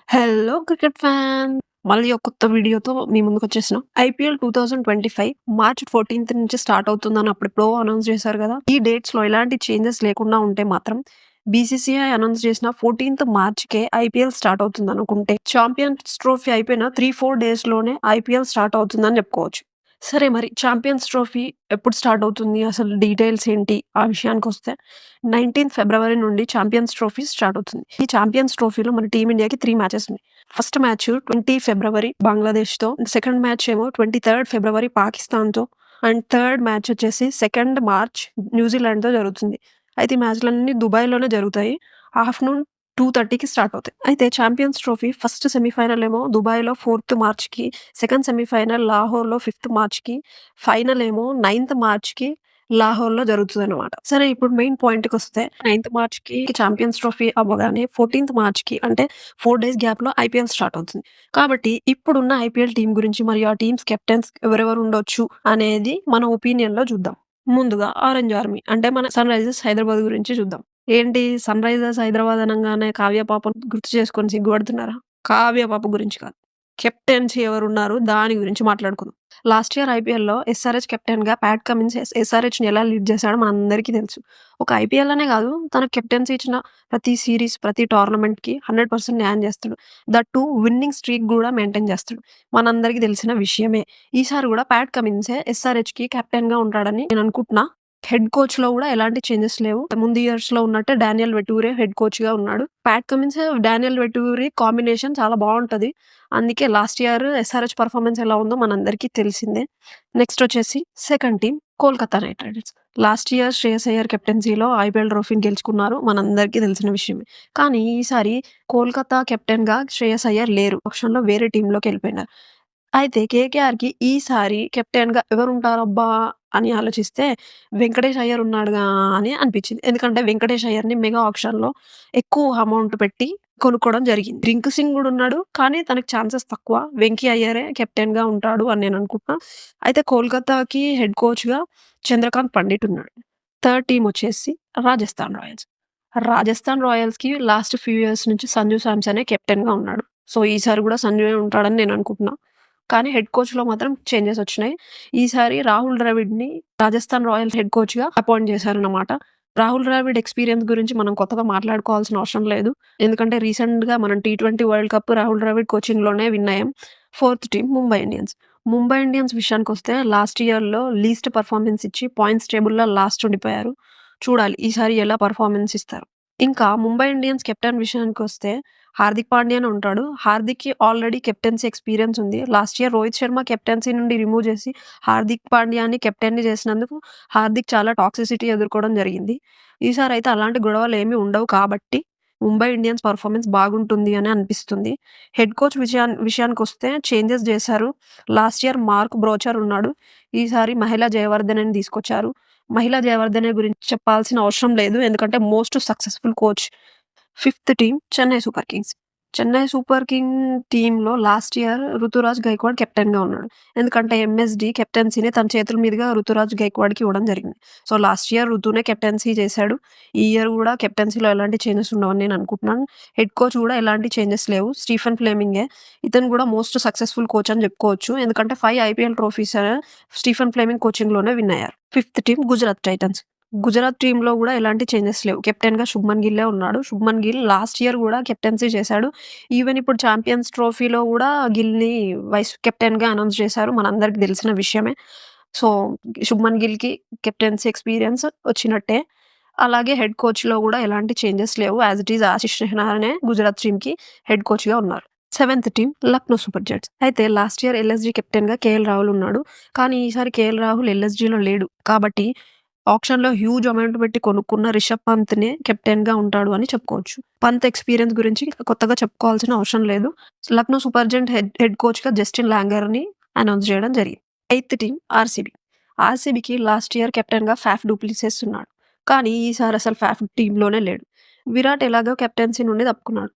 Hello cricket fan! మళ్ళీ ఒక కొత్త వీడియోతో మీ ముందుకొచ్చేసినా. ఐపీఎల్ 2025 మార్చ్ 14 నుంచి స్టార్ట్ అవుతుందని అప్పుడెప్పుడో అనౌన్స్ చేశారు గదా! ఈ డేట్స్‌లో ఎలాంటి చేంజెస్ లేకుండా ఉంటే మాత్రం బీసీసీఐ అనౌన్స్ చేసిన 14థ్ మార్చ్‌కే ఐపీఎల్ స్టార్ట్ అవుతుందనుకుంటే, చాంపియన్స్ ట్రోఫీ అయిపోయిన 3, 4 డేస్‌లోనే ఐపీఎల్ స్టార్ట్ అవుతుందని చెప్పుకోవచ్చు. సరే మరి చాంపియన్స్ ట్రోఫీ ఎప్పుడు స్టార్ట్ అవుతుంది? అసలు డీటెయిల్స్ ఏంటి? ఆ విషయానికొస్తే 19 ఫిబ్రవరి నుండి చాంపియన్స్ ట్రోఫీ స్టార్ట్ అవుతుంది. ఈ చాంపియన్స్ ట్రోఫీలో మన టీమిండియాకి 3 మ్యాచెస్ ఉన్నాయి. ఫస్ట్ మ్యాచ్ 20 ఫిబ్రవరి బంగ్లాదేశ్‌తో, సెకండ్ మ్యాచ్ ఏమో 23 ఫిబ్రవరి పాకిస్తాన్‌తో అండ్ థర్డ్ మ్యాచ్ వచ్చేసి 2 మార్చ్ న్యూజిలాండ్‌తో జరుగుతుంది. అయితే ఈ మ్యాచ్‌లన్నీ దుబాయ్‌లోనే జరుగుతాయి. ఆఫ్టర్‌నూన్ 2:30కి స్టార్ట్ అవుతాయి. అయితే చాంపియన్స్ ట్రోఫీ ఫస్ట్ సెమీఫైనల్ ఏమో దుబాయ్‌లో 4థ్ మార్చ్‌కి, సెకండ్ సెమీఫైనల్ లాహోర్‌లో 5థ్ మార్చ్‌కి, ఫైనల్ ఏమో 9థ్ మార్చ్‌కి లాహోర్‌లో జరుగుతదనమాట. సరే ఇప్పుడు మెయిన్ పాయింట్‌కొస్తే 9థ్ మార్చ్‌కి చాంపియన్స్ ట్రోఫీ అవ్వగానే 14థ్ మార్చ్‌కి అంటే 4 డేస్ గ్యాప్‌లో ఐపీఎల్ స్టార్ట్ అవుతుంది. కాబట్టి ఇప్పుడున్న ఐపీఎల్ టీమ్ గురించి మరియు ఆ టీమ్స్ కెప్టెన్స్ ఎవరెవరు ఉండొచ్చు అనేది మన ఒపీనియన్‌లో చూద్దాం. ముందుగా ఆరెంజ్ ఆర్మీ అంటే మన సన్ రైజర్స్ హైదరాబాద్ గురించి చూద్దాం. ఏంటి సన్ రైజర్స్ హైదరాబాద్ అనంగానే కావ్య పాపను గుర్తు చేసుకొని సిగ్గుపడుతున్నారా? కావ్య పాప గురించి కాదు. కెప్టెన్సీ ఎవరున్నారు దాని గురించి మాట్లాడుకుందాం. లాస్ట్ ఇయర్ ఐపీఎల్‌లో ఎస్ఆర్‌హెచ్ కెప్టెన్‌గా ప్యాట్ కమిన్స్ ఎస్ఆర్‌హెచ్‌ని ఎలా లీడ్ చేశాడో మనందరికీ తెలుసు. ఒక ఐపీఎల్ అనే కాదు తనకు కెప్టెన్సీ ఇచ్చిన ప్రతి సీరీస్, ప్రతి టోర్నమెంట్‌కి 100% న్యాయం చేస్తాడు. దట్ టూ విన్నింగ్ స్ట్రీక్ గూడా మెయింటైన్ చేస్తాడు. మనందరికీ తెలిసిన విషయమే. ఈసారి గూడా ప్యాట్ కమిన్సే ఎస్ఆర్‌హెచ్‌కి కెప్టెన్‌గా ఉంటాడని నేననుకుంటున్నా. హెడ్ కోచ్‌లో గూడా ఎలాంటి చేంజెస్ లేవు. ముందు ఇయర్స్‌లో ఉన్నట్టే డానియల్ వెటూరే హెడ్ కోచ్‌గా ఉన్నాడు. ప్యాట్ కమిన్స్, డానియల్ వెటూరి కాంబినేషన్ చాలా బావుంటది. అందుకే లాస్ట్ ఇయర్ ఎస్ఆర్‌హెచ్ పర్ఫార్మన్స్ ఎలా ఉందో మనందరికీ తెలిసిందే. నెక్స్ట్ వచ్చేసి second team Kolkata knight riders. Last year Shreyas Iyer కెప్టెన్సీలో ఐపీఎల్ ట్రోఫీని గెలుచుకున్నారు. మనందరికీ తెలిసిన విషయమే. కానీ ఈసారి కోల్‌కతా కెప్టెన్‌గా శ్రేయస్ అయ్యర్ లేరు. ఆప్షన్‌లో వేరే టీమ్‌లోకెళ్ళిపోయినారు. అయితే కేకేఆర్‌కి ఈసారి కెప్టెన్‌గా ఎవరుంటారబ్బా అని ఆలోచిస్తే వెంకటేష్ అయ్యర్ ఉన్నాడుగా అని అనిపించింది. ఎందుకంటే వెంకటేష్ అయ్యర్‌ని మెగా ఆక్షన్‌లో ఎక్కువ అమౌంట్ పెట్టి కొనుక్కోవడం జరిగింది. రింకు సింగ్ గూడా ఉన్నాడు. కానీ తనకి ఛాన్సెస్ తక్కువ. వెంకీ అయ్యరే కెప్టెన్‌గా ఉంటాడు అని నేను అనుకుంటున్నా. అయితే కోల్‌కతాకి హెడ్ కోచ్‌గా చంద్రకాంత్ పండిట్ ఉన్నాడు. థర్డ్ టీమ్ వచ్చేసి రాజస్థాన్ రాయల్స్. రాజస్థాన్ రాయల్స్‌కి లాస్ట్ ఫ్యూ ఇయర్స్ నుంచి సంజు శాంసనే కెప్టెన్‌గా ఉన్నాడు. సో, ఈసారి గూడా సంజుయే ఉంటాడని నేను అనుకుంటున్నా. కానీ హెడ్ కోచ్‌లో మాత్రం చేంజెస్ వచ్చినాయి. ఈసారి రాహుల్ ద్రవిడ్‌ని రాజస్థాన్ రాయల్స్ హెడ్ కోచ్‌గా అపాయింట్ చేశారన్నమాట. రాహుల్ ద్రావిడ్ ఎక్స్‌పీరియన్స్ గురించి మనం కొత్తగా మాట్లాడుకోవాల్సిన అవసరం లేదు. ఎందుకంటే రీసెంట్‌గా మనం టీ20 వరల్డ్ కప్ రాహుల్ ద్రావిడ్ కోచింగ్‌లోనే విన్ అయ్యాం. Fourth team Mumbai Indians. Mumbai Indians విషయానికొస్తే లాస్ట్ ఇయర్‌లో లీస్ట్ పెర్ఫార్మన్స్ ఇచ్చి పాయింట్స్ టేబుల్‌లో లాస్ట్ ఉండిపోయారు. చూడాలి ఈసారి ఎలా పెర్ఫార్మన్స్ ఇస్తారు. ఇంకా ముంబై ఇండియన్స్ కెప్టెన్ విషయానికొస్తే హార్దిక్ పాండ్యా అని ఉంటాడు. హార్దిక్‌కి ఆల్రెడీ కెప్టెన్సీ ఎక్స్‌పీరియన్స్ ఉంది. Last year Rohit Sharma captaincy నుండి రిమూవ్ చేసి హార్దిక్ పాండ్యాని కెప్టెన్‌ని చేసినందుకు హార్దిక్ చాలా టాక్సిసిటీ ఎదుర్కోవడం జరిగింది. ఈసారైతే అలాంటి గొడవలేమి ఉండవు కాబట్టి ముంబై ఇండియన్స్ పెర్ఫార్మన్స్ బాగుంటుంది అని అనిపిస్తుంది. హెడ్ కోచ్ విషయానికొస్తే చేంజెస్ చేశారు. లాస్ట్ ఇయర్ మార్క్ బ్రోచర్ ఉన్నాడు. ఈసారి మహిళా జయవర్ధనెని తీసుకొచ్చారు. మహిళా జయవర్ధనే గురించి చెప్పాల్సిన అవసరం లేదు. ఎందుకంటే most successful coach. Fifth team Chennai super Kings. Chennai super king టీమ్‌లో లాస్ట్ ఇయర్ రుతురాజ్ గైక్వాడ్ కెప్టెన్‌గా ఉన్నాడు. ఎందుకంటే ఎంఎస్‌డి కెప్టెన్సీని తన చేతుల మీదుగా రుతురాజ్ గైక్వాడ్‌కి ఇవ్వడం జరిగింది. సో, లాస్ట్ ఇయర్ రుతునే కెప్టెన్సీ చేశాడు. ఈ ఇయర్ గూడా కెప్టెన్సీలో ఎలాంటి చేంజెస్ ఉండవని నేను అనుకుంటున్నాను. హెడ్ కోచ్ గూడా ఎలాంటి చేంజెస్ లేవు. స్టీఫెన్ ఫ్లెమింగే. ఇతను గూడా మోస్ట్ సక్సెస్‌ఫుల్ కోచ్ అని చెప్పుకోవచ్చు. ఎందుకంటే 5 ఐపీఎల్ ట్రోఫీస్ స్టీఫెన్ ఫ్లెమింగ్ కోచింగ్‌లోనే విన్ అయ్యారు. Fifth team Gujarat Titans. Gujarat టీమ్‌లో గూడా ఎలాంటి చేంజెస్ లేవు. కెప్టెన్‌గా శుభ్మన్ గిల్లే ఉన్నాడు. శుభ్మన్ గిల్ లాస్ట్ ఇయర్ గూడా కెప్టెన్సీ చేశాడు. ఈవెన్ ఇప్పుడు చాంపియన్స్ ట్రోఫీలో గూడా గిల్‌ని వైస్ కెప్టెన్‌గా అనౌన్స్ చేశారు. మనందరికి తెలిసిన విషయమే. సో, శుభ్మన్ గిల్‌కి కెప్టెన్సీ ఎక్స్‌పీరియన్స్ వచ్చినట్టే. అలాగే హెడ్ కోచ్‌లో గూడా ఎలాంటి చేంజెస్ లేవు. యాస్ ఇట్ ఈజ్ ఆశిష్ నెహ్రానే గుజరాత్ టీమ్‌కి హెడ్ కోచ్‌గా ఉన్నారు. Seventh team Lucknow super giants. అయితే లాస్ట్ ఇయర్ ఎల్ఎస్‌జీ కెప్టెన్‌గా కేఎల్ రాహుల్ ఉన్నాడు. కానీ ఈసారి కేఎల్ రాహుల్ ఎల్ఎస్‌జీలో లేడు. కాబట్టి ఆక్షన్‌లో హ్యూజ్ అమౌంట్ పెట్టి కొనుక్కున్న రిషబ్ పంత్‌నే కెప్టెన్‌గా ఉంటాడు అని చెప్పుకోవచ్చు. పంత్ ఎక్స్‌పీరియన్స్ గురించి కొత్తగా చెప్పుకోవాల్సిన అవసరం లేదు. లక్నో సూపర్ జెయింట్ హెడ్ కోచ్‌గా జస్టిన్ లాంగర్‌ని అనౌన్స్ చేయడం జరిగింది. Eighth team RCB. ఆర్‌సీబీకి లాస్ట్ ఇయర్ కెప్టెన్‌గా ఫాఫ్ డు ప్లెసిస్ ఉన్నాడు. కానీ ఈసారి అసలు ఫాఫ్ టీమ్‌లోనే లేడు. విరాట్ ఎలాగో కెప్టెన్సీ నుండి తప్పుకున్నాడు.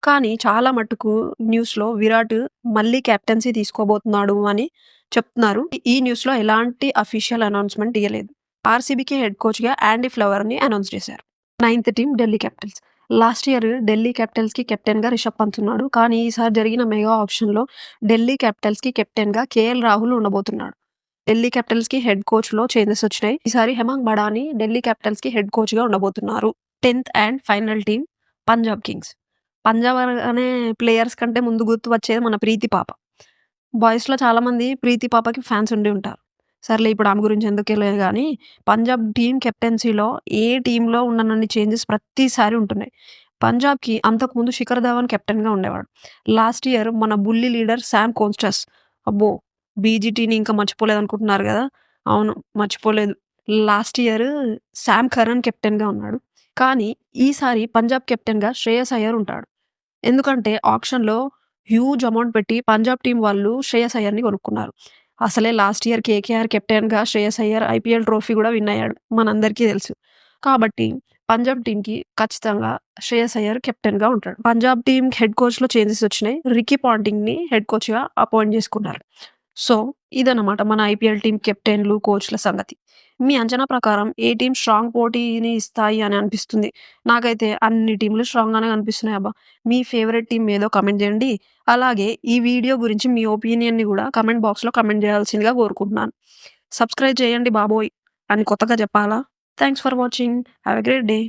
కానీ చాలా మట్టుకు న్యూస్‌లో విరాట్ మళ్ళీ కెప్టెన్సీ తీసుకోబోతున్నాడు అని చెప్తున్నారు. ఈ న్యూస్‌లో ఎలాంటి అఫీషియల్ అనౌన్స్‌మెంట్ ఇయ్యలేదు. ఆర్‌సీబీకి హెడ్ కోచ్‌గా యాండీ ఫ్లవర్‌ని అనౌన్స్ చేశారు. Ninth team Delhi capitals. Last year Delhi క్యాపిటల్స్‌కి కెప్టెన్‌గా రిషబ్ పంత్ ఉన్నాడు. కానీ ఈసారి జరిగిన మెగా ఆక్షన్‌లో ఢిల్లీ క్యాపిటల్స్‌కి కెప్టెన్‌గా కేఎల్ రాహుల్ ఉండబోతున్నాడు. ఢిల్లీ క్యాపిటల్స్‌కి హెడ్ కోచ్‌లో చేంజెస్ వచ్చినాయి. ఈసారి హెమాంగ్ బడాని ఢిల్లీ క్యాపిటల్స్‌కి హెడ్ కోచ్‌గా ఉండబోతున్నారు. 10థ్ and final team Punjab Kings. Punjab అనగానే ప్లేయర్స్ కంటే ముందు గుర్తు వచ్చేది మన ప్రీతి పాప. బాయ్స్‌లో చాలామంది ప్రీతి పాపకి ఫ్యాన్స్ ఉండి ఉంటారు. సర్లే ఇప్పుడు ఆమె గురించి ఎందుకులే గానీ, పంజాబ్ టీమ్ కెప్టెన్సీలో ఏ టీమ్‌లో ఉండనన్ని చేంజెస్ ప్రతిసారి ఉంటున్నాయి. పంజాబ్‌కి అంతకుముందు శిఖర్ ధవన్ కెప్టెన్‌గా ఉండేవాడు. లాస్ట్ ఇయర్ మన బుల్లీ లీడర్ సామ్ కోన్స్టస్ అబ్బో! బీజీటీని ఇంకా మర్చిపోలేదనుకుంటున్నారు గదా! అవును. మర్చిపోలేదు. లాస్ట్ ఇయర్ సామ్ కరన్ కెప్టెన్‌గా ఉన్నాడు. కానీ ఈసారి పంజాబ్ కెప్టెన్‌గా శ్రేయస్ అయ్యర్ ఉంటాడు. ఎందుకంటే ఆక్షన్‌లో హ్యూజ్ అమౌంట్ పెట్టి పంజాబ్ టీమ్ వాళ్ళు శ్రేయస్ అయ్యర్‌ని కొనుక్కున్నారు. అసలే లాస్ట్ ఇయర్ కేకేఆర్ కెప్టెన్‌గా శ్రేయస్ అయ్యర్ ఐపీఎల్ ట్రోఫీ గూడా విన్ అయ్యాడు. మనందరికీ తెలుసు. కాబట్టి పంజాబ్ టీమ్‌కి ఖచ్చితంగా శ్రేయస్ అయ్యర్ కెప్టెన్‌గా ఉంటాడు. పంజాబ్ టీమ్ హెడ్ కోచ్‌లో చేంజెస్ వచ్చినాయి. రికీ పాంటింగ్‌ని హెడ్ కోచ్‌గా అపాయింట్ చేసుకున్నారు. సో, ఇదనమాట మన ఐపీఎల్ టీమ్ కెప్టెన్‌లు, కోచ్‌ల సంగతి. మీ అంచనా ప్రకారం ఏ టీమ్ స్ట్రాంగ్ పోటీని ఇస్తాయి అని అనిపిస్తుంది? నాకైతే అన్ని టీమ్‌లు స్ట్రాంగ్‌గానే కనిపిస్తున్నాయి అబ్బా! మీ ఫేవరెట్ టీమ్ ఏదో కామెంట్ చేయండి. అలాగే ఈ వీడియో గురించి మీ ఒపీనియన్‌ని గూడా కామెంట్ బాక్స్‌లో కామెంట్ చేయాల్సిందిగా కోరుకుంటున్నాను. సబ్స్క్రైబ్ చేయండి బాబోయ్! అని కొత్తగా చెప్పాలా? Thanks for watching. Have a great day.